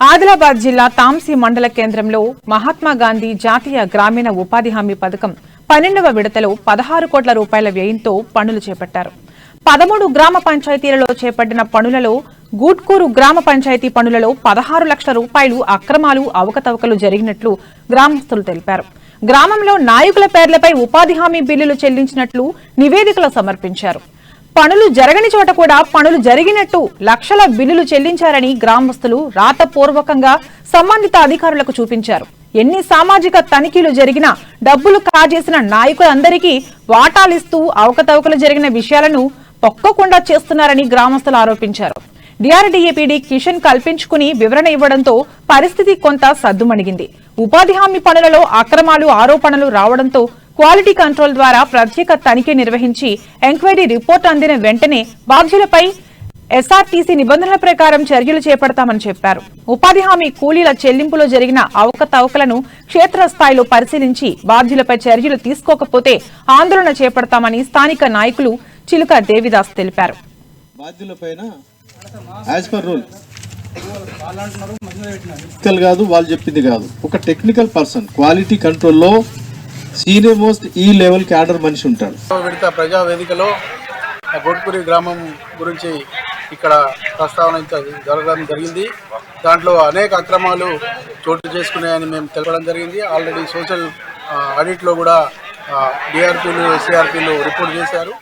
ఆదిలాబాద్ జిల్లా తాంసీ మండల కేంద్రంలో మహాత్మా గాంధీ జాతీయ గ్రామీణ ఉపాధి హామీ పథకం 12వ విడతలో 16 కోట్ల రూపాయల వ్యయంతో పనులు చేపట్టారు. 13 గ్రామ పంచాయతీలలో చేపట్టిన పనులలో గూట్కూరు గ్రామ పంచాయతీ పనులలో 16 లక్షల రూపాయలు అక్రమాలు అవకతవకలు జరిగినట్లు గ్రామస్తులు తెలిపారు. గ్రామంలో నాయకుల పేర్లపై ఉపాధి హామీ బిల్లులు చెల్లించినట్లు నివేదికలు సమర్పించారు. పనులు జరగని చోట కూడా పనులు జరిగినట్టు లక్షల బిల్లులు చెల్లించారని గ్రామస్తులు రాతపూర్వకంగా సంబంధిత అధికారులకు చూపించారు. ఎన్ని సామాజిక తనిఖీలు జరిగినా డబ్బులు కాజేసిన నాయకులందరికీ వాటాలిస్తూ అవకతవకలు జరిగిన విషయాలను పొక్కకుండా చేస్తున్నారని గ్రామస్తులు ఆరోపించారు. డిఆర్డీఏపీడీ కిషన్ కల్పించుకుని వివరణ ఇవ్వడంతో పరిస్థితి కొంత సద్దుమణిగింది. ఉపాధి హామీ పనులలో అక్రమాలు ఆరోపణలు రావడంతో క్వాలిటీ కంట్రోల్ ద్వారా ప్రత్యేక తనిఖీ నిర్వహించి ఎంక్వైరీ రిపోర్ట్ అందిన వెంటనే బాధ్యులపై ఎస్ఆర్టీసీ నిబంధనల ప్రకారం చర్యలు చేపడతామని చెప్పారు. ఉపాధి హామీ కూలీల చెల్లింపులో జరిగిన అవకతవకలను క్షేత్రస్థాయిలో పరిశీలించి బాధ్యులపై చర్యలు తీసుకోకపోతే ఆందోళన చేపడతామని స్థానిక నాయకులు చిలుక దేవిదాస్ తెలిపారు. వాళ్ళు చెప్పింది కాదు, ఒక టెక్నికల్ పర్సన్ క్వాలిటీ కంట్రోల్లో సీనియర్ మోస్ట్ ఈ లెవెల్ క్యాడర్ మనిషి ఉంటాడు. విడత ప్రజా వేదికలో గోట్కూరి గ్రామం గురించి ఇక్కడ ప్రస్తావన జరగడం జరిగింది. దాంట్లో అనేక అక్రమాలు చోటు చేసుకున్నాయని మేము తెలపడం జరిగింది. ఆల్రెడీ సోషల్ ఆడిట్లో కూడా డిఆర్పీలు ఎస్సీఆర్పీలు రిపోర్ట్ చేశారు.